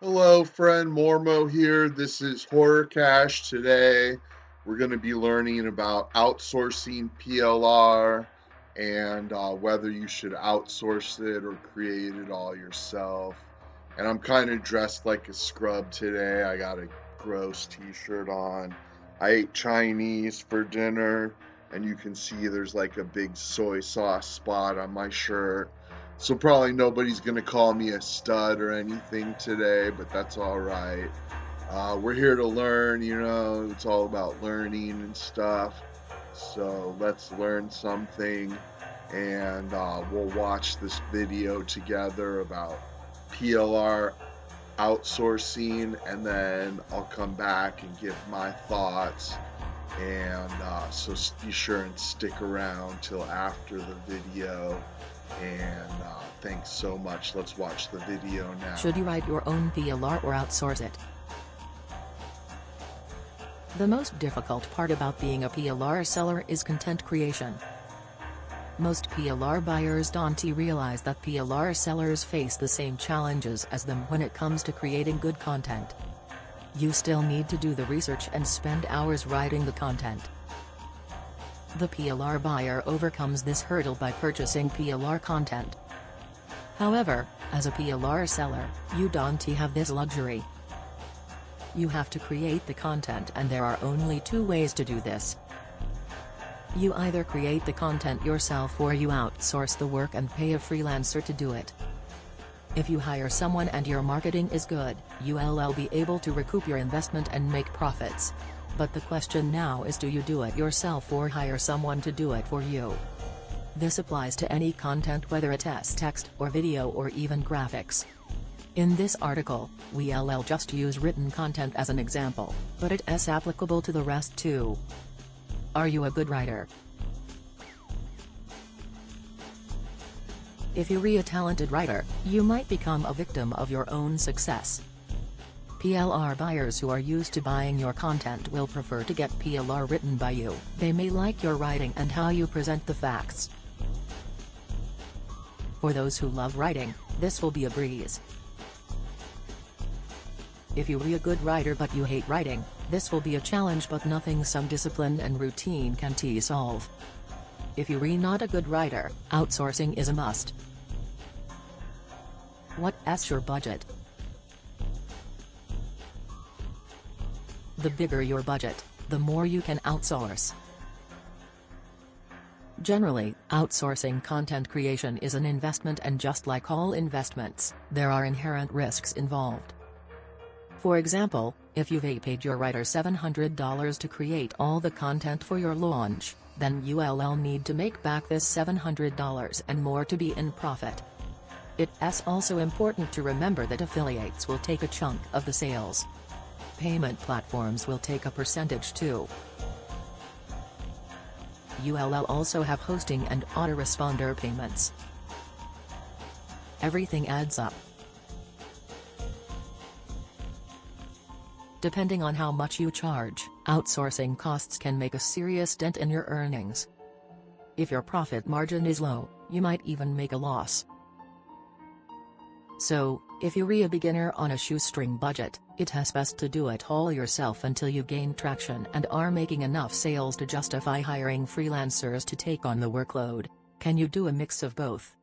Hello, friend Mormo here. This is Horror Cash. Today, we're going to be learning about outsourcing PLR and whether you should outsource it or create it all yourself. And I'm kind of dressed like a scrub today. I got a gross t-shirt on. I ate Chinese for dinner, and you can see there's like a big soy sauce spot on my shirt. So probably nobody's gonna call me a stud or anything today, but that's all right. We're here to learn, it's all about learning and stuff. So let's learn something, and we'll watch this video together about PLR outsourcing, and then I'll come back and give my thoughts. And so be sure and stick around till after the video. And thanks so much. Let's watch the video now. Should you write your own PLR or outsource it? The most difficult part about being a PLR seller is content creation. Most PLR buyers don't realize that PLR sellers face the same challenges as them when it comes to creating good content. You still need to do the research and spend hours writing the content. The PLR buyer overcomes this hurdle by purchasing PLR content. However, as a PLR seller, you don't have this luxury. You have to create the content, and there are only two ways to do this. You either create the content yourself or you outsource the work and pay a freelancer to do it. If you hire someone and your marketing is good, you'll be able to recoup your investment and make profits. But the question now is, do you do it yourself or hire someone to do it for you? This applies to any content, whether it is text or video or even graphics. In this article, we'll just use written content as an example, but it is applicable to the rest too. Are you a good writer? If you're a talented writer, you might become a victim of your own success. PLR buyers who are used to buying your content will prefer to get PLR written by you. They may like your writing and how you present the facts. For those who love writing, this will be a breeze. If you're a good writer but you hate writing, this will be a challenge, but nothing some discipline and routine can solve. If you're not a good writer, outsourcing is a must. What's your budget? The bigger your budget, the more you can outsource. Generally, outsourcing content creation is an investment, and just like all investments, there are inherent risks involved. For example, if you've paid your writer $700 to create all the content for your launch, then you'll need to make back this $700 and more to be in profit. It's also important to remember that affiliates will take a chunk of the sales. Payment platforms will take a percentage too. You'll also have hosting and autoresponder payments. Everything adds up. Depending on how much you charge, outsourcing costs can make a serious dent in your earnings. If your profit margin is low, you might even make a loss. So, if you're a beginner on a shoestring budget, it's best to do it all yourself until you gain traction and are making enough sales to justify hiring freelancers to take on the workload. Can you do a mix of both?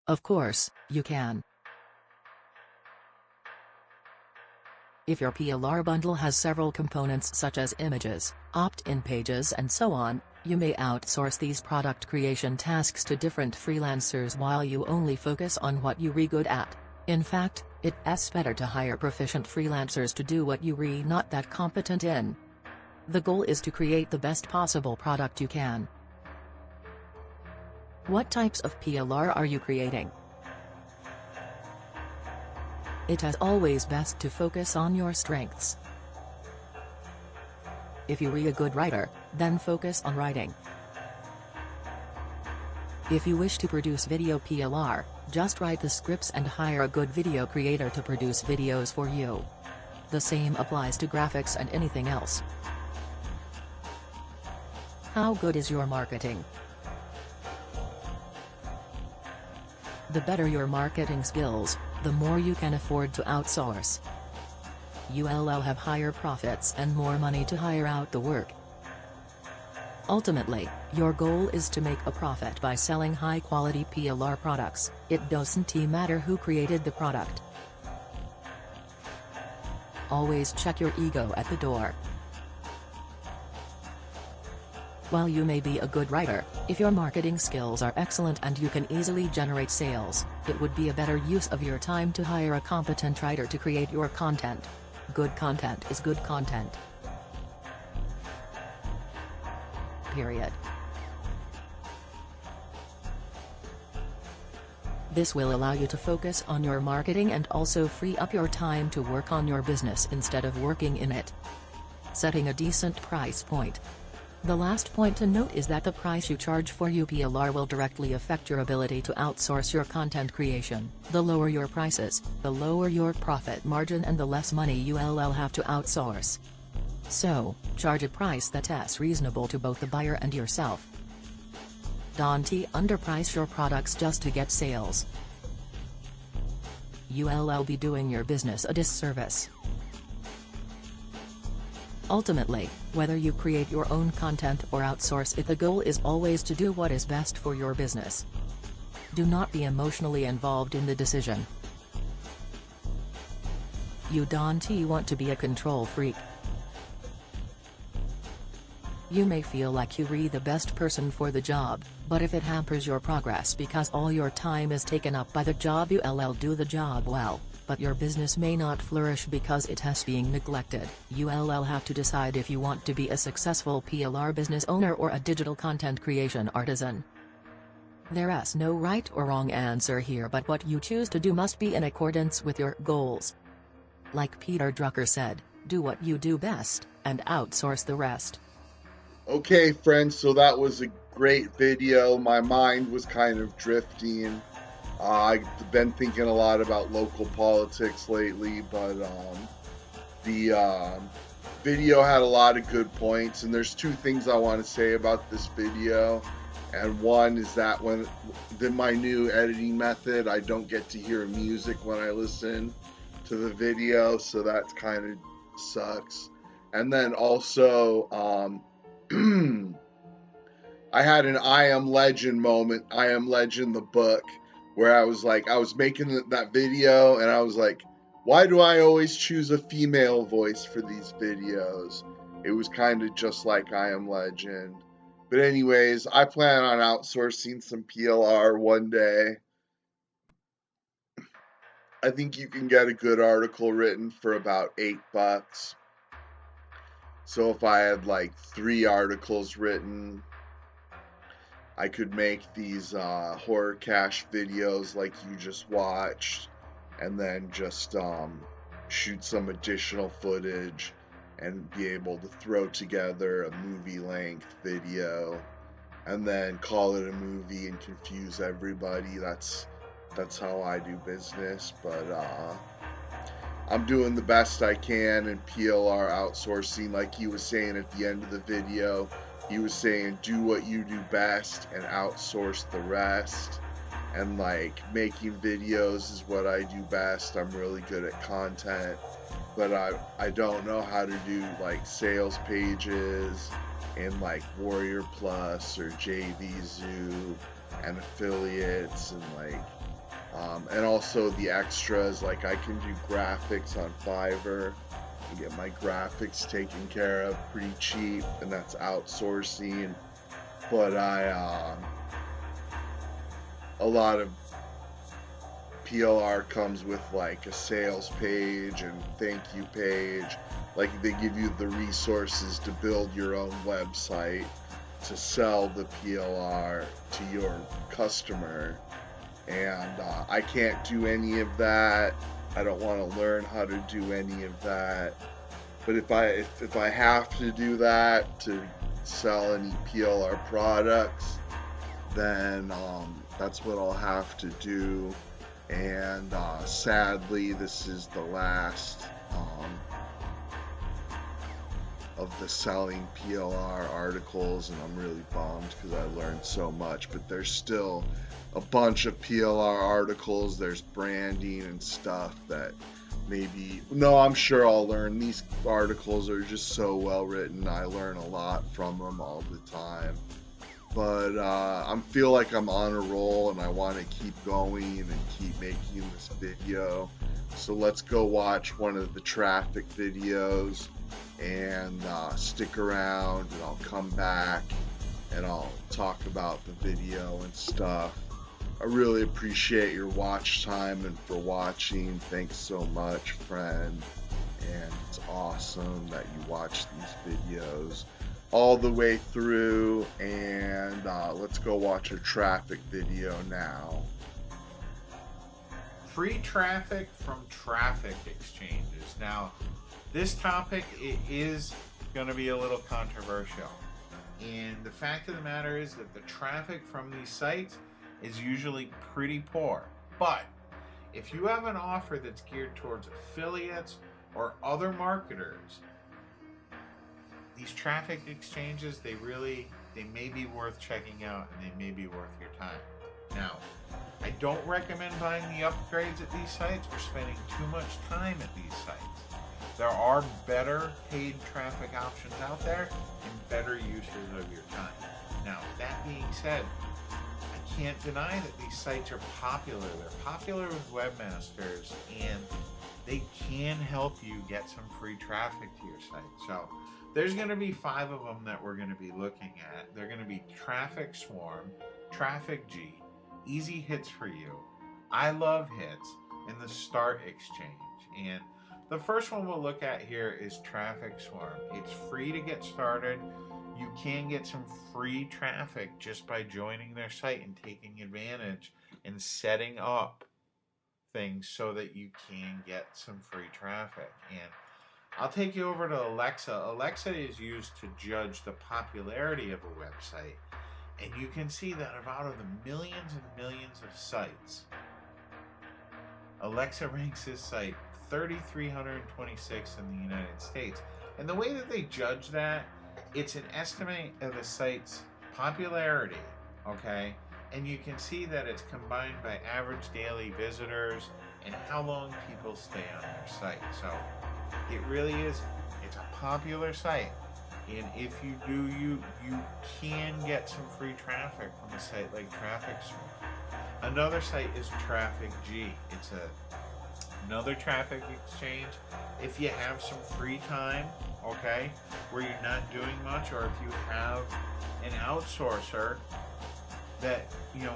Of course, you can. If your PLR bundle has several components such as images, opt-in pages and so on, you may outsource these product creation tasks to different freelancers while you only focus on what you're good at. In fact, it's better to hire proficient freelancers to do what you're not that competent in. The goal is to create the best possible product you can. What types of PLR are you creating? It is always best to focus on your strengths. If you're a good writer, then focus on writing. If you wish to produce video PLR, just write the scripts and hire a good video creator to produce videos for you. The same applies to graphics and anything else. How good is your marketing? The better your marketing skills, the more you can afford to outsource. You'll have higher profits and more money to hire out the work. Ultimately, your goal is to make a profit by selling high-quality PLR products. It doesn't matter who created the product. Always check your ego at the door. While you may be a good writer, if your marketing skills are excellent and you can easily generate sales, it would be a better use of your time to hire a competent writer to create your content. Good content is good content. Period. This will allow you to focus on your marketing and also free up your time to work on your business instead of working in it. Setting a decent price point. The last point to note is that the price you charge for your PLR will directly affect your ability to outsource your content creation. The lower your prices, the lower your profit margin and the less money you'll have to outsource. So, charge a price that's reasonable to both the buyer and yourself. Don't underprice your products just to get sales. You'll be doing your business a disservice. Ultimately, whether you create your own content or outsource it, the goal is always to do what is best for your business. Do not be emotionally involved in the decision. You don't want to be a control freak. You may feel like you're the best person for the job, but if it hampers your progress because all your time is taken up by the job, you'll do the job well, but your business may not flourish because it has being neglected. You'll have to decide if you want to be a successful PLR business owner or a digital content creation artisan. There's no right or wrong answer here, but what you choose to do must be in accordance with your goals. Like Peter Drucker said, do what you do best, and outsource the rest. Okay, friends, so that was a great video. My mind was kind of drifting. I've been thinking a lot about local politics lately, but the video had a lot of good points, and there's two things I want to say about this video. And one is that when my new editing method, I don't get to hear music when I listen to the video, so that kind of sucks. And then also, I had an I Am Legend moment, I Am Legend the book, where I was making that video and I was like, why do I always choose a female voice for these videos? It was kind of just like I Am Legend. But anyways, I plan on outsourcing some PLR one day. I think you can get a good article written for about $8. So if I had like 3 articles written, I could make these horror cache videos like you just watched, and then just shoot some additional footage and be able to throw together a movie length video and then call it a movie and confuse everybody. That's how I do business. But I'm doing the best I can in PLR outsourcing. Like he was saying at the end of the video, he was saying do what you do best and outsource the rest. And like making videos is what I do best. I'm really good at content, but I don't know how to do like sales pages in like Warrior Plus or JV Zoo and affiliates and like and also the extras. Like I can do graphics on Fiverr and get my graphics taken care of pretty cheap, and that's outsourcing. But a lot of PLR comes with like a sales page and thank you page. Like they give you the resources to build your own website to sell the PLR to your customer. And I can't do any of that. I don't want to learn how to do any of that. But if I have to do that to sell any PLR products, then that's what I'll have to do. And sadly, this is the last of the selling PLR articles, and I'm really bummed because I learned so much, but there's still a bunch of PLR articles. There's branding and stuff that I'm sure I'll learn. These articles are just so well written. I learn a lot from them all the time. But I feel like I'm on a roll and I want to keep going and keep making this video. So let's go watch one of the traffic videos and stick around, and I'll come back and I'll talk about the video and stuff. I really appreciate your watch time and for watching. Thanks so much, friend. And it's awesome that you watch these videos all the way through. And let's go watch a traffic video now. Free traffic from traffic exchanges. Now, this topic is going to be a little controversial. And the fact of the matter is that the traffic from these sites is usually pretty poor. But if you have an offer that's geared towards affiliates or other marketers, these traffic exchanges, they may be worth checking out, and they may be worth your time. Now, I don't recommend buying the upgrades at these sites or spending too much time at these sites. There are better paid traffic options out there and better uses of your time. Now, that being said, I can't deny that these sites are popular. They're popular with webmasters, and they can help you get some free traffic to your site. So there's going to be 5 of them that we're going to be looking at. They're going to be Traffic Swarm, Traffic G, Easy Hits for You, I Love Hits, and the Start Exchange. And the first one we'll look at here is Traffic Swarm. It's free to get started. You can get some free traffic just by joining their site and taking advantage and setting up things so that you can get some free traffic. And I'll take you over to Alexa. Alexa is used to judge the popularity of a website. And you can see that out of the millions and millions of sites, Alexa ranks this site 3,326 in the United States. And the way that they judge that, it's an estimate of the site's popularity, okay? And you can see that it's combined by average daily visitors and how long people stay on their site. So it really is, it's a popular site. And if you do, you can get some free traffic from a site like Traffic Swarm. Another site is Traffic G. It's another traffic exchange. If you have some free time, okay, where you're not doing much, or if you have an outsourcer that you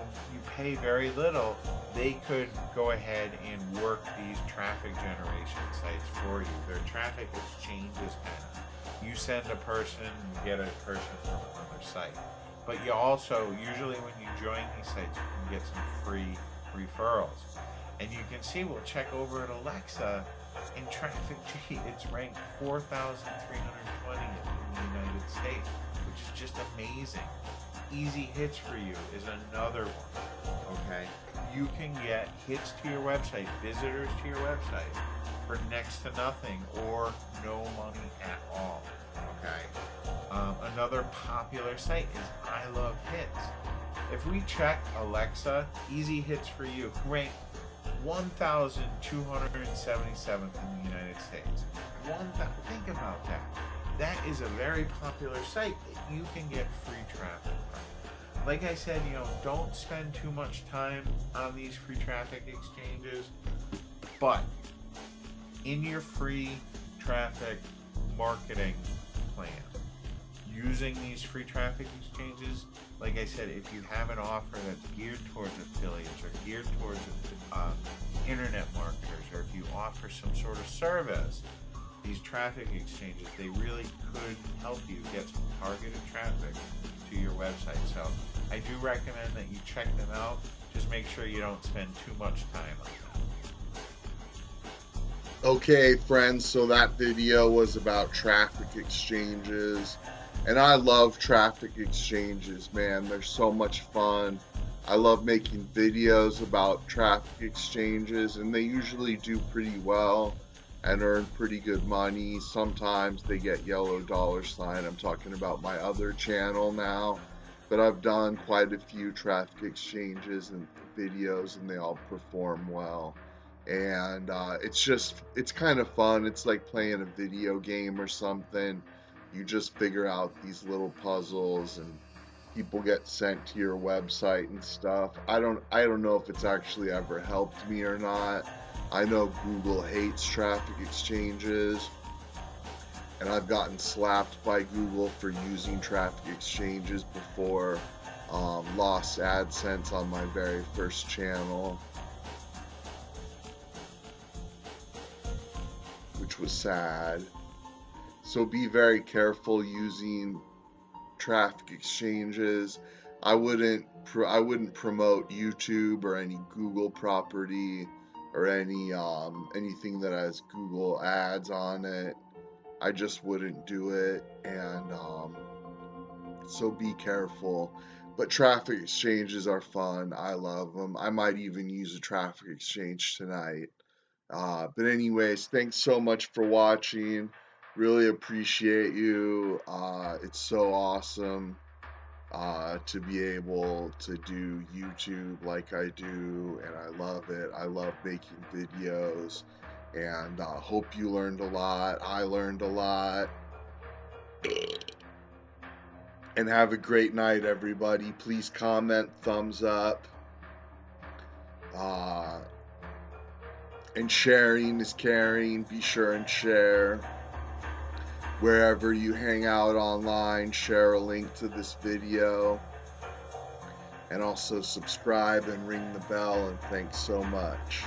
pay very little, they could go ahead and work these traffic generation sites for you. They're traffic exchanges kind of. You send a person, you get a person from another site. But you also, usually when you join these sites, you can get some free referrals. And you can see, we'll check over at Alexa, in Traffic G, it's ranked 4,320 in the United States, which is just amazing. Easy Hits for You is another one, okay? You can get hits to your website, visitors to your website, for next to nothing or no money at all, okay? Another popular site is I Love Hits. If we check Alexa, Easy Hits for You ranked 1,277th in the United States. Think about that. That is a very popular site that you can get free traffic from. Like I said, don't spend too much time on these free traffic exchanges, but in your free traffic marketing plan, using these free traffic exchanges, like I said, if you have an offer that's geared towards affiliates or geared towards internet marketers, or if you offer some sort of service, these traffic exchanges, they really could help you get some targeted traffic to your website. So I do recommend that you check them out. Just make sure you don't spend too much time on them. Okay, friends, so that video was about traffic exchanges. And I love traffic exchanges, man. They're so much fun. I love making videos about traffic exchanges, and they usually do pretty well. and earn pretty good money. Sometimes they get yellow $sign. I'm talking about my other channel now, but I've done quite a few traffic exchanges and videos, and they all perform well. And it's kind of fun. It's like playing a video game or something. You just figure out these little puzzles, and people get sent to your website and stuff. I don't know if it's actually ever helped me or not. I know Google hates traffic exchanges, and I've gotten slapped by Google for using traffic exchanges before. Lost AdSense on my very first channel, which was sad. So be very careful using traffic exchanges. I wouldn't promote YouTube or any Google property or anything that has Google ads on it. I just wouldn't do it, and so be careful. But traffic exchanges are fun. I love them. I might even use a traffic exchange tonight. But anyways, thanks so much for watching. Really appreciate you. It's so awesome to be able to do YouTube like I do, and I love it. I love making videos, and hope you learned a lot. I learned a lot. And have a great night, everybody. Please comment, thumbs up. And sharing is caring. Be sure and share. Wherever you hang out online, share a link to this video. And also subscribe and ring the bell, and thanks so much.